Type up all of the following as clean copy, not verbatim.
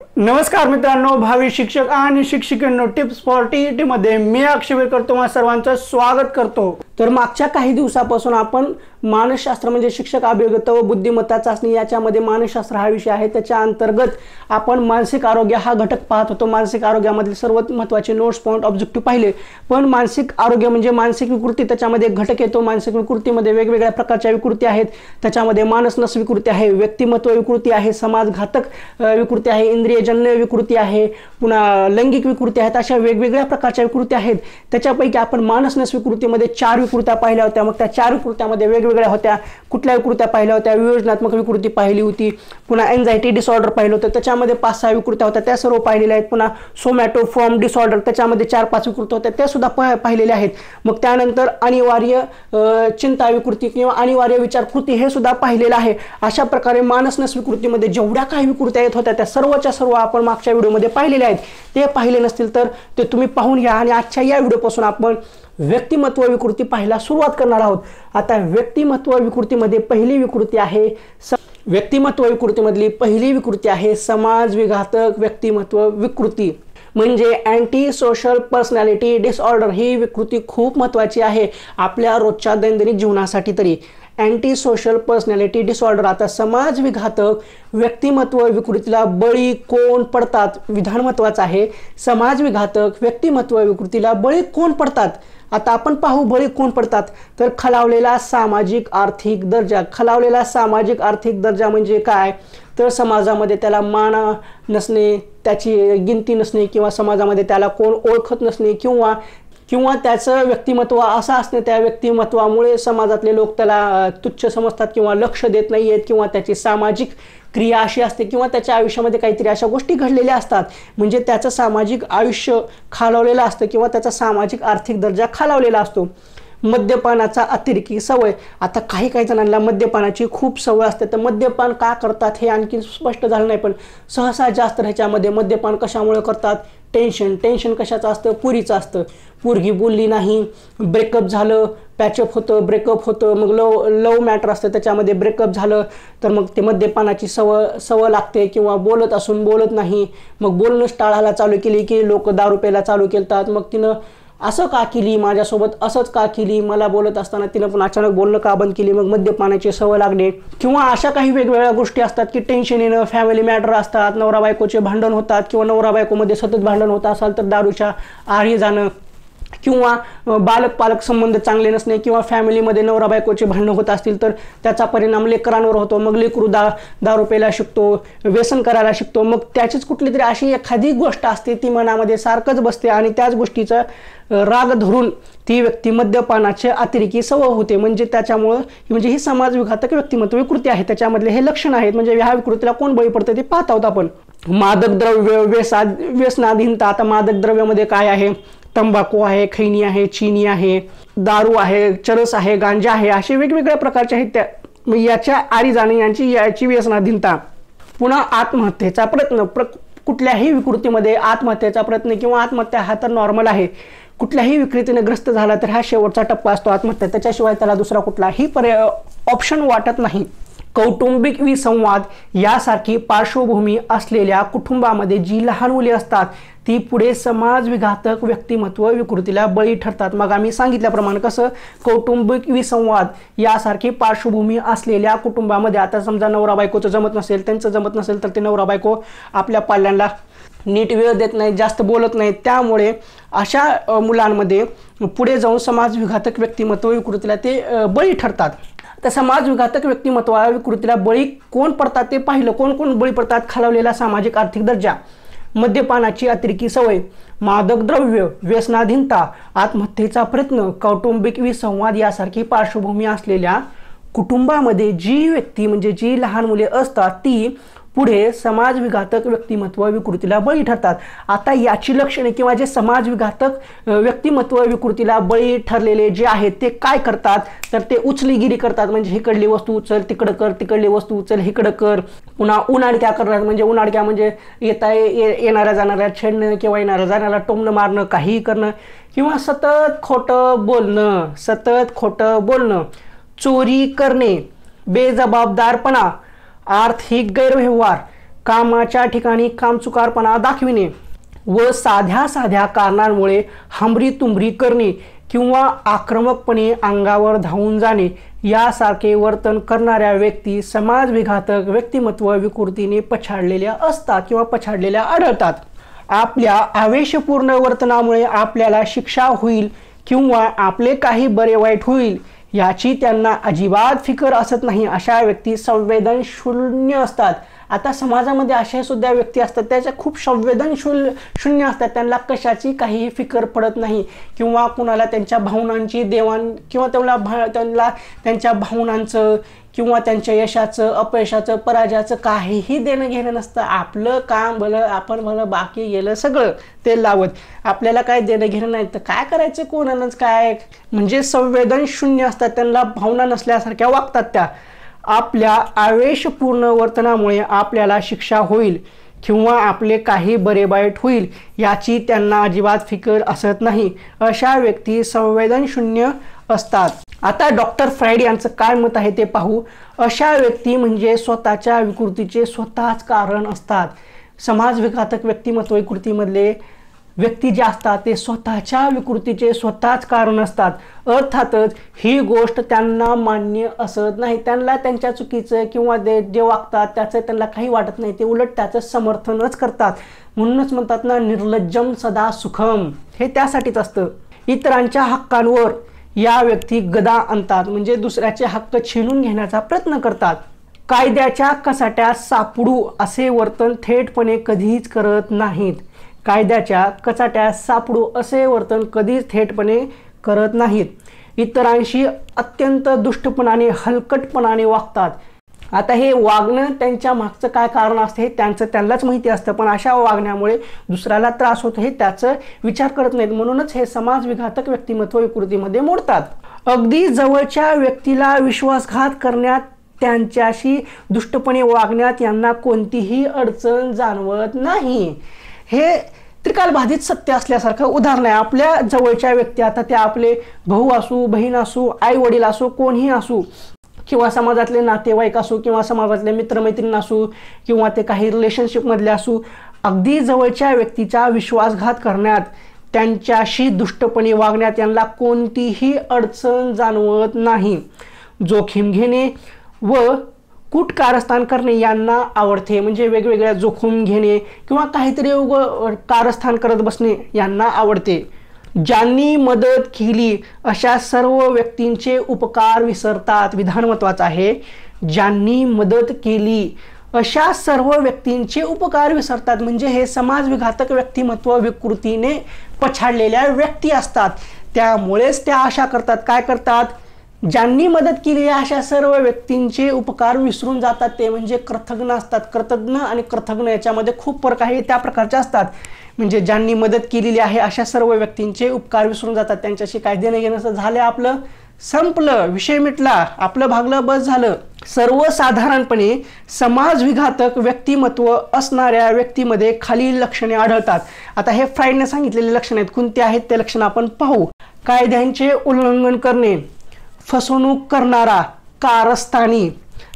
नमस्कार मित्रांनो, भावी शिक्षक आणि शिक्षिकांनो, टिप्स फॉर टीईटी मध्ये मी अक्षय करतो, तुम्हा सर्वांचं स्वागत करतो। तर मागच्या काही दिवसापासून आपण मानसशास्त्र म्हणजे शिक्षक अभियोग्यता व बुद्धिमत्ता चाचणी याच्यामध्ये मानसशास्त्र हा विषय आहे, त्याच्या अंतर्गत आपण मानसिक आरोग्य हा घटक पाहत होतो। मानसिक आरोग्यामधील सर्वात महत्त्वाचे नोट्स पॉइंट ऑब्जेक्टिव्ह पाहिले, पण मानसिक आरोग्य म्हणजे मानसिक विकृती, त्याच्यामध्ये घटक येतो। मानसिक विकृतीमध्ये वेगवेगळ्या प्रकारच्या विकृती आहेत, त्याच्यामध्ये मानसनस विकृती आहे, व्यक्तिमत्व विकृती आहे, समाजघातक विकृती आहे, इंद्रियजन्य विकृती आहे, पुन्हा लैंगिक विकृती आहेत। अशा वेगवेगळ्या प्रकारच्या विकृती आहेत। त्याच्यापैकी आपण मानसनस विकृतीमध्ये 4 विकृत्या पाहिल्या होत्या। मग त्या 4 विकृत्यामध्ये वेगवेगळ्या होत्या। कुठल्या विकृत्या पाहिल्या होत्या? वियोजनात्मक विकृती पाहिली होती, पुन्हा एन्झायटी डिसऑर्डर पाहिलं होतं, त्याच्यामध्ये 5-6 विकृत्या होत्या, त्या सर्व पाहिलेल्या आहेत। पुन्हा सोमॅटोफॉर्म डिसऑर्डर, त्याच्यामध्ये 4-5 विकृत्या होत्या, त्या सुद्धा पाहिलेल्या आहेत। मग त्यानंतर अनिवार्य चिंता विकृती किंवा अनिवार्य विचारकृती हे सुद्धा पाहिलेलं आहे। अशा प्रकारे मानसनस विकृतीमध्ये जेवढ्या काही विकृत्या येत होत्या त्या सर्वच्या सर्व आपण मागच्या व्हिडिओमध्ये पाहिलेल्या आहेत। ते पाहिले नसतील तर ते तुम्ही पाहून घ्या। आणि आजच्या या व्हिडिओपासून आपण व्यक्तिमत्व विकृती पाहायला सुरुवात करणार आहोत। आता व्यक्तिमत्व विकृतीमध्ये पहिली विकृती आहे व्यक्तिमत्व विकृतीमधली पहिली विकृती आहे समाज विघातक व्यक्तिमत्व विकृती, म्हणजे अँटी सोशल पर्सनॅलिटी डिसऑर्डर। ही विकृती खूप महत्त्वाची आहे आपल्या रोजच्या दैनंदिन जीवनासाठी तरी। Anti social personality disorder. आता समाज विघातक व्यक्तिमत्व विकृतीला बळी कोण पडतात? विधान महत्त्वाचं आहे। समाज विघातक व्यक्तिमत्व विकृतीला बळी कोण पडतात? आता आपण पाहू बळी कोण पडतात। तर खालावलेला सामाजिक आर्थिक दर्जा। खालावलेला सामाजिक आर्थिक दर्जा म्हणजे काय? तर समाजामध्ये त्याला मान नसणे, त्याची गिनती नसणे, किंवा समाजामध्ये त्याला कोण ओळखत नसणे, किंवा त्याचं व्यक्तिमत्व असं असणे, त्या व्यक्तिमत्वामुळे समाजातले लोक त्याला तुच्छ समजतात किंवा लक्ष देत नाही आहेत, किंवा त्याची सामाजिक क्रिया अशी असते, किंवा त्याच्या आयुष्यामध्ये काहीतरी अशा गोष्टी घडलेल्या असतात, म्हणजे त्याचं सामाजिक आयुष्य खालावलेलं असतं किंवा त्याचा सामाजिक आर्थिक दर्जा खालावलेला असतो। मद्यपानाचा अतिरेकी सवय। आता काही जणांना मद्यपानाची खूप सवय असते, तर मद्यपान का करतात हे आणखी स्पष्ट झालं नाही, पण सहसा जास्त ह्याच्यामध्ये मद्यपान कशामुळे करतात? टेन्शन कशाचं असतं? पुरीचं असतं। पोरगी बोलली नाही, ब्रेकअप झालं, पॅचअप होतं, ब्रेकअप होतं, मग लव मॅटर असतं, त्याच्यामध्ये ब्रेकअप झालं तर मग ते मद्यपानाची सवय लागते, किंवा बोलत असून बोलत नाही, मग बोलणंच टाळायला चालू केली की लोक दारू प्यायला चालू केलतात। मग तिनं असं का केली, माझ्यासोबत असंच का केली, मला बोलत असताना तिनं पण अचानक बोलणं का बंद केली, मग मद्यपानाची सवय लागणे। किंवा अशा काही वेगवेगळ्या गोष्टी असतात की टेन्शन येणं, फॅमिली मॅटर असतात, नवरा बायकोचे भांडण होतात, किंवा नवरा बायकोमध्ये सतत भांडण होत असाल तर दारूच्या आहारी जाणं, किंवा पालक संबंध चांगले नसणे, किंवा फॅमिलीमध्ये नवरा बायकोचे भांडणं होत असतील तर त्याचा परिणाम लेकरांवर होतो। मग लेकरू दारू प्यायला शिकतो, व्यसन करायला शिकतो, मग त्याचीच कुठली तरी अशी एखादी गोष्ट असते ती मनामध्ये सारखंच बसते, आणि त्याच गोष्टीचा राग धरून ती व्यक्ती मद्यपानाचे अतिरेकी सवय होते। म्हणजे त्याच्यामुळं म्हणजे ही समाज विघातक व्यक्तिमत्व विकृती आहे। त्याच्यामधले हे लक्षण आहेत, म्हणजे ह्या विकृतीला कोण बळी पडतं ते पाहत आहोत आपण। मादक द्रव्य व्यसनाधीनता। आता मादक द्रव्यामध्ये काय आहे? तंबाखू आहे, खैनी आहे, चिनी आहे, दारू आहे, चरस आहे, गांजा आहे, असे वेगवेगळ्या प्रकारचे आहेत। त्या याच्या आरी जाणे याची व्यसनाधीनता। पुन्हा आत्महत्येचा प्रयत्न। कुठल्याही विकृतीमध्ये आत्महत्येचा प्रयत्न किंवा आत्महत्या हा तर नॉर्मल आहे। कुठल्याही विकृतीने ग्रस्त झाला तर हा शेवटचा टप्पा असतो आत्महत्या, त्याच्याशिवाय त्याला दुसरा कुठलाही ऑप्शन वाटत नाही। कौटुंबिक विसंवाद यासारखी पार्श्वभूमी असलेल्या कुटुंबामध्ये जी लहान मुले असतात ती पुढे समाज विघातक व्यक्तिमत्व विकृतीला बळी ठरतात। मग आम्ही सांगितल्याप्रमाणे कसं कौटुंबिक विसंवाद यासारखी पार्श्वभूमी असलेल्या कुटुंबामध्ये, आता समजा नवरा बायकोचं जमत नसेल, त्यांचं जमत नसेल तर ते नवरा बायको आपल्या पाल्यांना नीट वेळ देत नाहीत, जास्त बोलत नाहीत, त्यामुळे अशा मुलांमध्ये पुढे जाऊन समाज विघातक व्यक्तिमत्व विकृतीला ते बळी ठरतात। तर समाज विघातक व्यक्तिमत्व विकृतीला बळी कोण पडतात ते पाहिलं। कोण बळी पडतात? खालावलेला सामाजिक आर्थिक दर्जा, मद्यपानाची अतिरेकी सवय, मादक द्रव्य, व्यसनाधीनता, आत्महत्येचा प्रयत्न, कौटुंबिक विसंवाद यासारखी पार्श्वभूमी असलेल्या कुटुंबामध्ये जी व्यक्ती म्हणजे जी लहान मुले असतात ती पुढे समाज विघातक व्यक्तिमत्व विकृतीला बळी ठरतात। आता याची लक्षणे किंवा जे समाज विघातक व्यक्तिमत्व विकृतीला बळी ठरलेले जे आहेत ते काय करतात? तर ते उचलीगिरी करतात, म्हणजे इकडली वस्तू उचल तिकडं कर, तिकडली वस्तू उचल इकडं कर। पुन्हा उनाडक्या करतात, म्हणजे उनाडक्या म्हणजे येणाऱ्या जाणाऱ्या छेडणं, किंवा येणाऱ्या जाणाऱ्या टोमणं मारणं, काहीही करणं, किंवा सतत खोटं बोलणं, चोरी करणे, बेजबाबदारपणा, आर्थिक गैरव्यवहार, कामाच्या ठिकाणी कामचुकारपणा दाखविणे व साध्या साध्या कारणांमुळे हमरी-तुमरी करणे किंवा आक्रमकपणे अंगावर धावून जाणे यासारखे वर्तन करणाऱ्या व्यक्ती समाजविघातक व्यक्तिमत्व विकृतीने पछाडलेल्या असतात किंवा पछाडलेल्या आढळतात. आपल्या आवेशपूर्ण वर्तनामुळे आपल्याला शिक्षा होईल किंवा आपले काही बरे वाईट होईल याची त्यांना अजिबात फिकर असत नाही. अशा व्यक्ती संवेदनशून्य असतात. आता समाजामध्ये अशा सुद्धा व्यक्ती असतात त्याच्या खूप संवेदनशून्य असतात. त्यांना कशाची काही फिकर पडत नाही किंवा कुणाला त्यांच्या भावनांची देवाण किंवा त्यांना त्यांच्या भावनांचं किंवा त्यांच्या यशाचं अपयशाचं पराजयाचं काहीही देणं घेणं नसतं. आपलं काम भलं आपण भलं बाकी गेलं सगळं ते लावत. आपल्याला काय देणं घेणं नाही तर काय करायचं कोणालाच काय. म्हणजे संवेदनशून्य असतात. त्यांना भावना नसल्यासारख्या वागतात त्या. आपल्या आवेशपूर्ण वर्तनामुळे आपल्याला शिक्षा होईल किंवा आपले काही बरे वाईट होईल याची त्यांना अजिबात फिकर असत नाही. अशा व्यक्ती संवेदनशून्य असतात. आता डॉक्टर फ्राईड यांचं काय मत आहे ते पाहू. अशा व्यक्ती म्हणजे स्वतःच्या विकृतीचे स्वतःच कारण असतात. समाजविघातक व्यक्तिमत्व विकृतीमधले व्यक्ती जे असतात ते स्वतःच्या विकृतीचे स्वतःच कारण असतात. अर्थातच ही गोष्ट त्यांना मान्य असत नाही. त्यांना त्यांच्या चुकीचं किंवा जे वागतात त्याचं त्यांना काही वाटत नाही. ते उलट त्याचं समर्थनच करतात. म्हणूनच म्हणतात ना, निर्लज्जम सदा सुखम. हे त्यासाठीच असतं. इतरांच्या हक्कांवर या व्यक्ती गदा आणतात. म्हणजे दुसऱ्याचे हक्क छीनून घेण्याचा प्रयत्न करतात. कायद्याच्या कचाट्यात सापडू असे वर्तन थेटपणे कधीच करत नाहीत. कायद्याच्या कचाट्यात सापडू असे वर्तन कधीच थेटपणे करत नाहीत. इतरांशी अत्यंत दुष्टपणाने हलकटपणाने वागतात. आता हे वागणं त्यांच्या मागचं काय कारण असतं हे त्यांनाच माहिती असतं. पण अशा वागण्यामुळे दुसऱ्याला त्रास होतो हे त्याचं विचार करत नाहीत. म्हणूनच हे समाजविघातक व्यक्तिमत्व विकृतीमध्ये मोडतात. अगदी जवळच्या व्यक्तीला विश्वासघात करण्यात त्यांच्याशी दुष्टपणे वागण्यात यांना कोणतीही अडचण जाणवत नाही. हे त्रिकालबाधित सत्य असल्यासारखं उदाहरण आहे. आपल्या जवळच्या व्यक्ती आता ते आपले भाऊ असू, बहीण असू, आई वडील असू, कोणीही असू किंवा समाजातले नातेवाईक असू किंवा समाजातले मित्रमैत्रीण असू किंवा ते काही रिलेशनशिपमधले असू, अगदी जवळच्या व्यक्तीचा विश्वासघात करण्यात त्यांच्याशी दुष्टपणे वागण्यात यांना कोणतीही अडचण जाणवत नाही. जोखीम घेणे व कारस्थान करणे यांना आवडते. म्हणजे वेगवेगळ्या जोखीम घेणे किंवा काहीतरी कारस्थान करत बसणे यांना आवडते. ज्यांनी मदत केली अशा सर्व व्यक्तींचे उपकार विसरतात. विधान महत्वाचं आहे. ज्यांनी मदत केली अशा सर्व व्यक्तींचे उपकार विसरतात. म्हणजे हे समाजविघातक व्यक्तिमत्व विकृतीने पछाडलेल्या व्यक्ती असतात. त्यामुळेच त्या अशा करतात. काय करतात? ज्यांनी मदत केली अशा सर्व व्यक्तींचे उपकार विसरून जातात. ते म्हणजे कृतज्ञ असतात. कृतज्ञ आणि कृतज्ञ याच्यामध्ये खूप फरक आहे. त्या प्रकारचे असतात. म्हणजे ज्यांनी मदत केलेली आहे अशा सर्व व्यक्तींचे उपकार विसरून जातात. त्यांच्याशी काय देणं घेणं झालं, आपलं संपलं, विषय मिटला, आपलं भागलं, बस झालं. सर्वसाधारणपणे समाजविघातक व्यक्तिमत्व असणाऱ्या व्यक्तीमध्ये खालील लक्षणे आढळतात. आता हे फ्राईडने सांगितलेले लक्षणे आहेत. कोणते आहेत ते लक्षण आपण पाहू. कायद्यांचे उल्लंघन करणे, फसवणूक करणारा, कारस्थानी,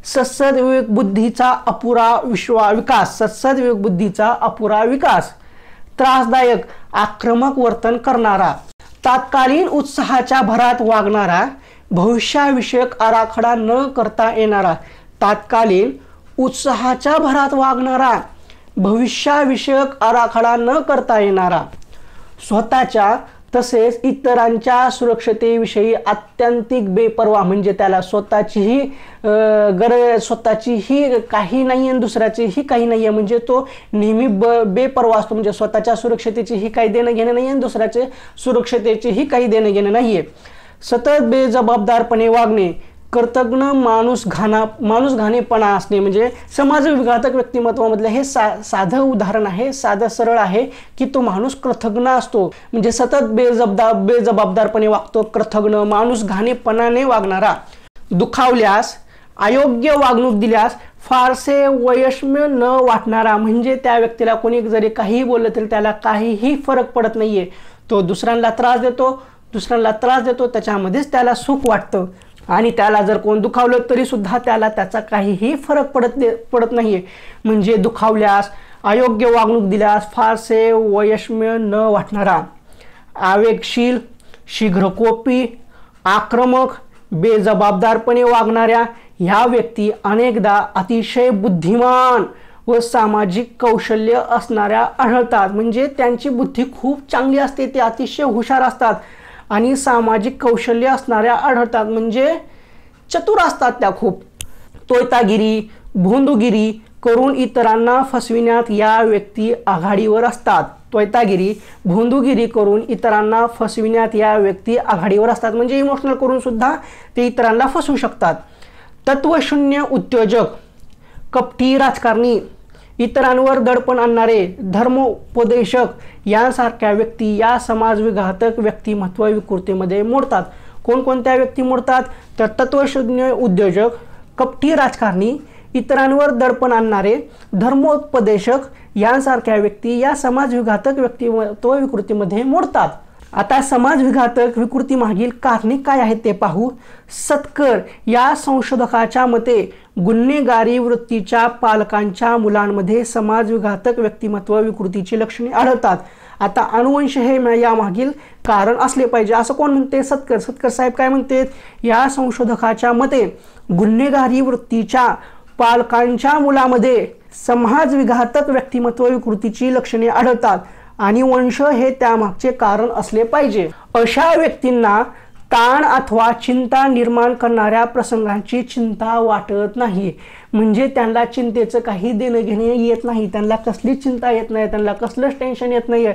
सद्सद्विवेक बुद्धीचा अपुरा विकास, सद्सद्विवेक बुद्धीचा अपुरा विकास, त्रासदायक आक्रमक वर्तन करणारा, तात्कालीन उत्साहाच्या भरात वागणारा, भविष्याविषयक आराखडा न करता येणारा, तात्कालीन उत्साहाच्या भरात वागणारा, भविष्याविषयक आराखडा न करता येणारा, स्वतःच्या तसेच इतरांच्या सुरक्षतेविषयी अत्यंतिक बेपर्वा. म्हणजे त्याला स्वतःचीही स्वतःचीही काही नाही आणि दुसऱ्याचीही काही नाही आहे. म्हणजे तो नेहमी बेपर्वा असतो. म्हणजे स्वतःच्या सुरक्षतेचीही काही देणं घेणं नाही आणि दुसऱ्याच्या सुरक्षतेचीही काही देणं घेणं नाही आहे. सतत बेजबाबदारपणे वागणे, कृतज्ञ माणूसघाणेपणा असणे. म्हणजे समाजविघातक व्यक्तिमत्वामधलं हे साधं उदाहरण आहे. साधं सरळ आहे की तो माणूस कृतज्ञ असतो. म्हणजे सतत बेजबाबदारपणे वागतो, कृतज्ञ माणूसघाणेपणाने वागणारा. दुखावल्यास, अयोग्य वागणूक दिल्यास फारसे वैषम्य न वाटणारा. म्हणजे त्या व्यक्तीला कोणी जरी काही बोललं तरी त्याला काहीही फरक पडत नाहीये. तो दुसऱ्यांना त्रास देतो त्याच्यामध्येच त्याला सुख वाटतं. आणि त्याला जर कोण दुखावलं तरी सुद्धा त्याला त्याचा काहीही फरक पडत नाहीये. म्हणजे दुखावल्यास, अयोग्य वागणूक दिल्यास फारसे वैषम्य न वाटणारा, आवेगशील, शीघ्रकोपी, आक्रमक, बेजबाबदारपणे वागणाऱ्या ह्या व्यक्ती अनेकदा अतिशय बुद्धिमान व सामाजिक कौशल्य असणाऱ्या आढळतात. म्हणजे त्यांची बुद्धी खूप चांगली असते, ते अतिशय हुशार असतात आणि सामाजिक कौशल्य असणाऱ्या आढळतात. म्हणजे चतुर असतात त्या खूप. तोयतागिरी, भोंदूगिरी करून इतरांना फसविण्यात या व्यक्ती आघाडीवर असतात. तोयतागिरी, भोंदूगिरी करून इतरांना फसविण्यात या व्यक्ती आघाडीवर असतात. म्हणजे इमोशनल करून सुद्धा ते इतरांना फसवू शकतात. तत्वशून्य उद्योजक, कपटी राजकारणी, इतरांवर दडपण आणणारे धर्मोपदेशक यांसारख्या व्यक्ती या समाजविघातक व्यक्तिमत्व विकृतीमध्ये मोडतात. कोणकोणत्या व्यक्ती मोडतात? तर तत्वशून्य उद्योजक, कपटी राजकारणी, इतरांवर दडपण आणणारे धर्मोपदेशक यांसारख्या व्यक्ती या समाजविघातक व्यक्तिमत्व विकृतीमध्ये मोडतात. आता समाजविघातक विकृती मागील कारणे काय आहेत ते पाहू. सतकर या संशोधकाच्या मते गुन्हेगारी वृत्तीच्या पालकांच्या मुलांमध्ये समाजविघातक व्यक्तिमत्व विकृतीची लक्षणे आढळतात. आता अनुवंश हे यामागील कारण असले पाहिजे असं कोण म्हणते? सतकर साहेब काय म्हणते? या संशोधकाच्या मते गुन्हेगारी वृत्तीच्या पालकांच्या मुलामध्ये समाजविघातक व्यक्तिमत्व विकृतीची लक्षणे आढळतात आणि वंश हे त्यामागचे कारण असले पाहिजे. अशा व्यक्तींना ताण अथवा चिंता निर्माण करणाऱ्या प्रसंगांची चिंता वाटत नाही. म्हणजे त्यांना चिंतेचं काही देणं घेणे येत नाही, त्यांना कसलीच चिंता येत नाही, त्यांना कसलंच टेन्शन येत नाही.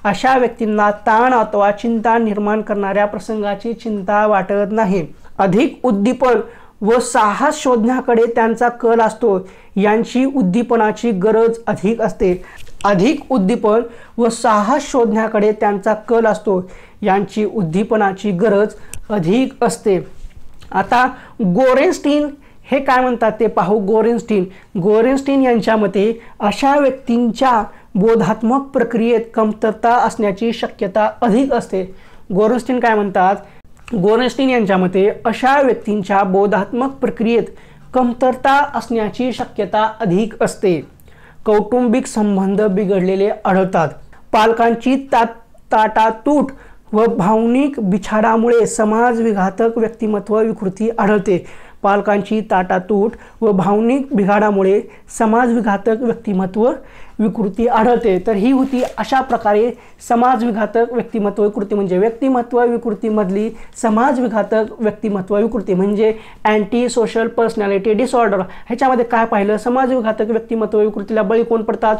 अशा व्यक्तींना ताण अथवा चिंता निर्माण करणाऱ्या प्रसंगाची चिंता वाटत नाही. अधिक उद्दीपन व साहस शोधण्याकडे त्यांचा कल असतो. यांची उद्दीपनाची गरज अधिक असते. अधिक उद्दीपन व साहस शोधण्याकडे त्यांचा कल असतो. यांची उद्दीपनाची गरज अधिक असते. आता गोरेनस्टीन हे काय म्हणतात ते पाहू. गोरेनस्टीन यांच्या मते अशा व्यक्तींच्या बोधात्मक प्रक्रियेत कमतरता असण्याची शक्यता अधिक असते. गोरेनस्टीन काय म्हणतात? गोरेनस्टीन यांच्या मते अशा व्यक्तींच्या बोधात्मक प्रक्रियेत कमतरता असण्याची शक्यता अधिक असते. कौटुंबिक संबंध बिघडलेले आढळतात. पालकांची ताटातूट व भावनिक बिछाडामुळे समाजविघातक व्यक्तिमत्व विकृती आढळते. पालकांची ताटातूट व भावनिक बिघाडामुळे समाजविघातक व्यक्तिमत्व विकृती आढळते. तर ही होती अशा प्रकारे समाजविघातक व्यक्तिमत्व विकृती म्हणजे व्यक्तिमत्व विकृतीमधली समाजविघातक व्यक्तिमत्व विकृती म्हणजे अँटी सोशल पर्सनॅलिटी डिसऑर्डर. ह्याच्यामध्ये काय पाहिलं? समाजविघातक व्यक्तिमत्व विकृतीला बळी कोण पडतात?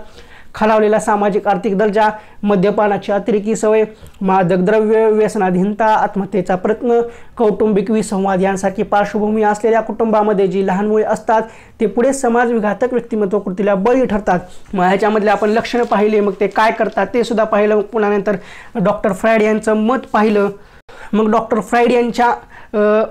खालावलेला सामाजिक आर्थिक दर्जा, मद्यपानाची अतिरेकी सवय, मादक द्रव्य, व्यसनाधीनता, आत्महत्येचा प्रयत्न, कौटुंबिक विसंवाद यांसारखी पार्श्वभूमी असलेल्या कुटुंबामध्ये जी लहान मुले असतात ते पुढे समाजविघातक व्यक्तिमत्व कृतीला बळी ठरतात. मग ह्याच्यामधले आपण लक्षणं पाहिले, मग ते काय करतात ते सुद्धा पाहिलं. पुन्हा नंतर डॉक्टर फ्रायड यांचं मत पाहिलं. मग डॉक्टर फ्रायड यांच्या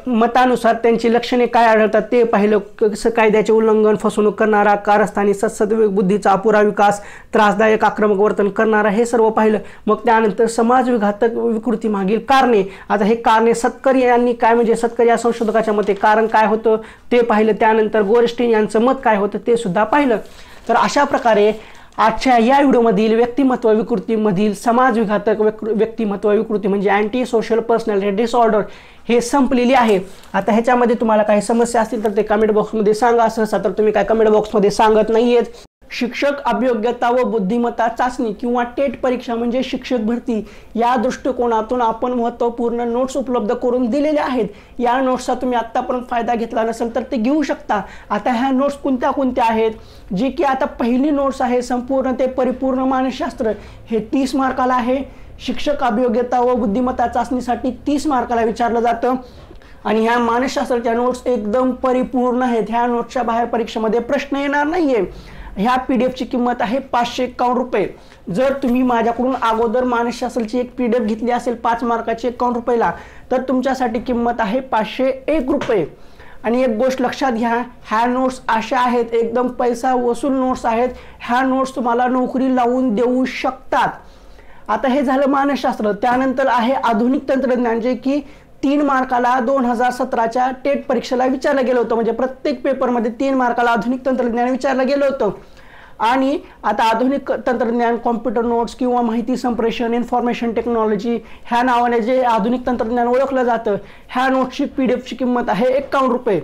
मतानुसार त्यांची लक्षणे काय आढळतात ते पाहिलं. कसं कायद्याचे उल्लंघन, फसवणूक करणारा, कारस्थानी सद्सद्विवेक बुद्धीचा अपुरा विकास, त्रासदायक आक्रमक वर्तन करणारा, हे सर्व पाहिलं. मग त्यानंतर समाजविघातक विकृती मागील कारणे. आता हे कारणे सतकर यांनी काय म्हणजे सतकर या संशोधकाच्या मते कारण काय होतं ते पाहिलं. त्यानंतर गोरेनस्टीन यांचं मत काय होतं ते सुद्धा पाहिलं. तर अशा प्रकारे आजच्या या व्हिडिओमधील व्यक्तिमत्व विकृतीमधील समाजविघातक व्यक्तिमत्व विकृती म्हणजे अँटी सोशल पर्सनॅलिटी डिसऑर्डर हे संपलेली आहे. आता ह्याच्यामध्ये तुम्हाला काही समस्या असतील तर ते कमेंट बॉक्समध्ये सांगा. सहसा तर तुम्ही काय कमेंट बॉक्समध्ये सांगत नाहीयेत. शिक्षक अभियोग्यता व बुद्धिमत्ता चाचणी किंवा टेट परीक्षा म्हणजे शिक्षक भरती या दृष्टिकोनातून आपण महत्त्वपूर्ण नोट्स उपलब्ध करून दिलेल्या आहेत. या नोट्सचा तुम्ही आत्तापर्यंत फायदा घेतला नसेल तर ते घेऊ शकता. आता ह्या नोट्स कोणत्या कोणत्या आहेत? जे की आता पहिली नोट्स आहे संपूर्ण ते परिपूर्ण मानसशास्त्र, हे 30 मार्काला आहे. शिक्षक अभियोग्यता व बुद्धिमत्ता चाचणीसाठी 30 मार्काला विचारलं जातं आणि ह्या मानसशास्त्राच्या नोट्स एकदम परिपूर्ण आहेत. ह्या नोट्सच्या बाहेर परीक्षेमध्ये प्रश्न येणार नाहीये. ह्या PDF ची किंमत आहे 551 रुपये. जर तुम्ही माझ्याकडून अगोदर मानसशास्त्राची एक PDF घेतली असेल 5 मार्काची 51 रुपयाला तर तुमच्यासाठी किंमत आहे 501 रुपये. आणि एक गोष्ट लक्षात घ्या, ह्या नोट्स अशा आहेत एकदम पैसा वसूल नोट्स आहेत. ह्या नोट्स तुम्हाला नोकरी लावून देऊ शकतात. आता हे झालं मानसशास्त्र. त्यानंतर आहे आधुनिक तंत्रज्ञान जे की 3 मार्काला 2017च्या टेट परीक्षेला विचारलं गेलं होतं, म्हणजे प्रत्येक पेपरमध्ये 3 मार्काला आधुनिक तंत्रज्ञान विचारलं गेलं होतं. आणि आता आधुनिक तंत्रज्ञान, कॉम्प्युटर नोट्स किंवा माहिती संप्रेषण, इन्फॉर्मेशन टेक्नॉलॉजी ह्या नावाने जे आधुनिक तंत्रज्ञान ओळखलं जातं, ह्या नोट्सची PDF किंमत आहे 51 रुपये.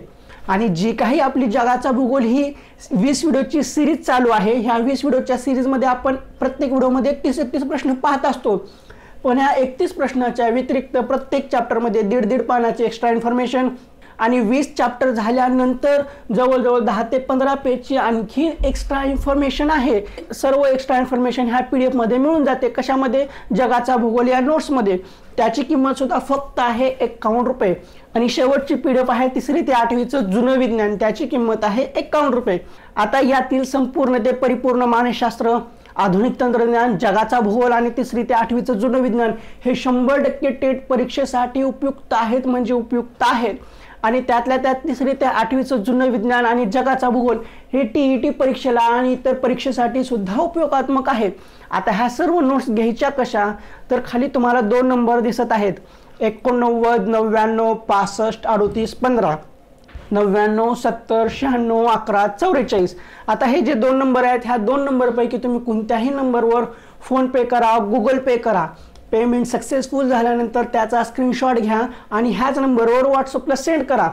आणि जी काही आपली जगाचा भूगोल ही 20 व्हिडिओची सिरीज चालू आहे, ह्या 20 व्हिडिओच्या सिरीजमध्ये आपण प्रत्येक व्हिडिओमध्ये 31 प्रश्न पाहत असतो. पण ह्या 31 प्रश्नाच्या व्यतिरिक्त प्रत्येक चॅप्टरमध्ये 1.5 पानाचे एक्स्ट्रा इन्फॉर्मेशन आणि 20 चॅप्टर झाल्यानंतर जवळजवळ 10 ते 15 पेजची आणखी एक्स्ट्रा इन्फॉर्मेशन आहे. सर्व एक्स्ट्रा इन्फॉर्मेशन ह्या PDF मध्ये मिळून जाते. कशामध्ये? जगाचा भूगोल या नोट्समध्ये. त्याची किंमत सुद्धा फक्त आहे 51 रुपये. आणि शेवटची PDF आहे 3री ते 8वीचं जुनं विज्ञान, त्याची किंमत आहे 51 रुपये. आता यातील संपूर्ण ते परिपूर्ण मानसशास्त्र, आधुनिक तंत्रज्ञान, जगाचा भूगोल आणि 3री ते 8वीचं जुनं विज्ञान हे 100% टेट परीक्षेसाठी उपयुक्त आहेत, म्हणजे उपयुक्त आहेत. आणि त्यातल्या त्यात 3री ते 8वीचं जुनं विज्ञान आणि जगाचा भूगोल हे TET परीक्षेला आणि इतर परीक्षेसाठी सुद्धा उपयोगात्मक आहेत. आता ह्या सर्व नोट्स घ्यायच्या कशा? तर खाली तुम्हाला 2 नंबर दिसत आहेत, 89 99 65 38 15, 99 70 96 11 44. आता हे जे 2 नंबर आहेत, ह्या 2 नंबरपैकी तुम्ही कोणत्याही नंबरवर फोनपे करा, गुगल पे करा. पेमेंट सक्सेसफुल झाल्यानंतर त्याचा स्क्रीनशॉट घ्या आणि ह्याच नंबरवर व्हॉट्सअपला सेंड करा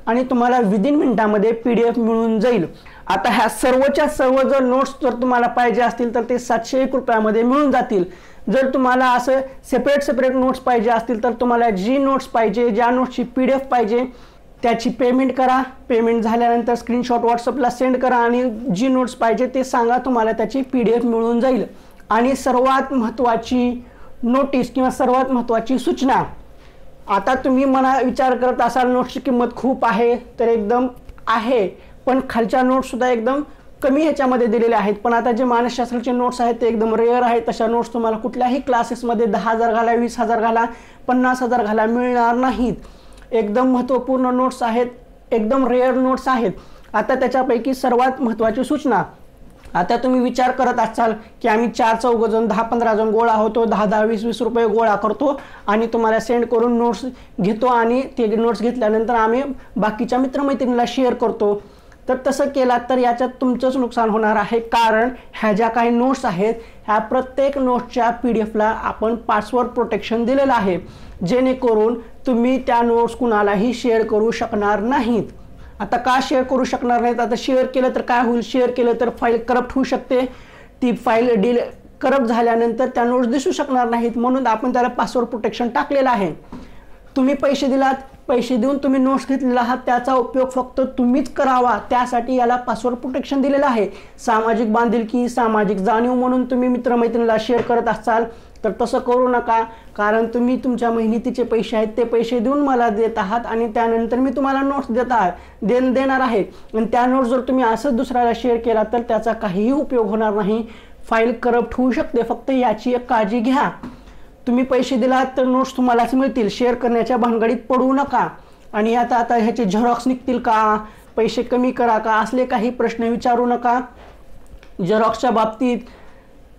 आणि तुम्हाला विदिन मिनिटामध्ये PDF मिळून जाईल. आता ह्या सर्वच्या सर्व जर नोट्स जर तुम्हाला पाहिजे असतील तर ते 701 रुपयामध्ये मिळून जातील. जर तुम्हाला असं सेपरेट नोट्स पाहिजे असतील तर तुम्हाला जी नोट्स पाहिजे, ज्या नोट्सची PDF पाहिजे त्याची पेमेंट करा. पेमेंट झाल्यानंतर स्क्रीनशॉट व्हॉट्सअपला सेंड करा आणि जी नोट्स पाहिजे ते सांगा, तुम्हाला त्याची PDF मिळून जाईल. आणि सर्वात महत्त्वाची नोटीस किंवा सर्वात महत्त्वाची सूचना, आता तुम्ही विचार करत असाल नोट्सची किंमत खूप आहे, तर एकदम आहे, पण खालच्या नोट्स सुद्धा एकदम कमी ह्याच्यामध्ये दिलेले आहेत. पण आता जे मानसशास्त्राचे नोट्स आहेत ते एकदम रेअर आहेत. तशा नोट्स तुम्हाला कुठल्याही क्लासेसमध्ये 10,000 घाला, 20,000 घाला, 50,000 घाला मिळणार नाहीत. एकदम महत्त्वपूर्ण नोट्स आहेत, एकदम रेअर नोट्स आहेत. आता त्याच्यापैकी सर्वात महत्त्वाची सूचना, आता तुम्ही विचार करत असाल की आम्ही 4-4 जण 10-15 जण गोळा होतो, 10-10 20-20 रुपये गोळा करतो आणि तुम्हाला सेंड करून नोट्स घेतो आणि ते नोट्स घेतल्यानंतर आम्ही बाकीच्या मित्रमैत्रिणीला शेअर करतो. तर तसं केलात तर याच्यात तुमचंच नुकसान होणार आहे. कारण ह्या ज्या काही नोट्स आहेत ह्या प्रत्येक नोट्सच्या PDFला आपण पासवर्ड प्रोटेक्शन दिलेलं आहे, जेणेकरून तुम्ही त्या नोट्स कुणालाही शेअर करू शकणार नाहीत. आता का शेअर करू शकणार नाहीत? आता शेअर केलं तर काय होईल? शेअर केलं तर फाईल करप्ट होऊ शकते. ती फाईल करप्ट झाल्यानंतर त्या नोट्स दिसू शकणार नाहीत. म्हणून आपण त्याला पासवर्ड प्रोटेक्शन टाकलेलं आहे. तुम्ही पैसे दिलात, पैसे देऊन तुम्ही नोट्स घेतलेला आहात, त्याचा उपयोग फक्त तुम्हीच करावा, त्यासाठी याला पासवर्ड प्रोटेक्शन दिलेलं आहे. सामाजिक बांधिलकी, सामाजिक जाणीव म्हणून तुम्ही मित्रमैत्रिणीला शेअर करत असाल तर तसं करू नका. कारण तुम्ही तुमच्या मेहनतीचे पैसे आहेत ते पैसे देऊन मला देत आहात आणि त्यानंतर मी तुम्हाला नोट्स देणार आहे. आणि त्या नोट्स जर तुम्ही असंच दुसऱ्याला शेअर केला तर त्याचा काहीही उपयोग होणार नाही. फाईल करप्ट होऊ शकते. फक्त याची एक काळजी घ्या. तुम्ही पैसे दिलात तर नोट्स तुम्हालाच मिळतील. शेअर करण्याच्या भानगडीत पडू नका. आणि आता ह्याचे झेरॉक्स निघतील का, पैसे कमी करा का, असले काही प्रश्न विचारू नका. झेरॉक्सच्या बाबतीत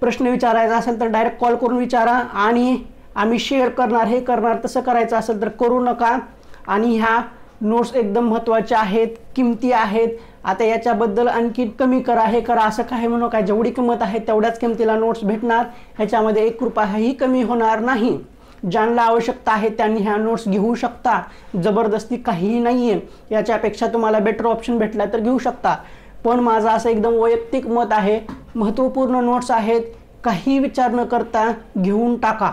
प्रश्न विचारायचा असेल तर डायरेक्ट कॉल करून विचारा आणि आम्ही शेअर करणार, हे करणार, तसं करायचं असेल तर करू नका. आणि ह्या नोट्स एकदम महत्त्वाच्या आहेत, किमती आहेत. आता याच्याबद्दल आणखी कमी करा, हे करा असं काही म्हणू काय. जेवढी किंमत आहे तेवढ्याच किमतीला नोट्स भेटणार. ह्याच्यामध्ये 1 रुपयाही कमी होणार नाही. ज्यांना आवश्यकता आहे त्यांनी ह्या नोट्स घेऊ शकता. जबरदस्ती काहीही नाही आहे. याच्यापेक्षा तुम्हाला बेटर ऑप्शन भेटला तर घेऊ शकता. पण माझं असं एकदम वैयक्तिक मत आहे, महत्त्वपूर्ण नोट्स आहेत, काही विचार न करता घेऊन टाका.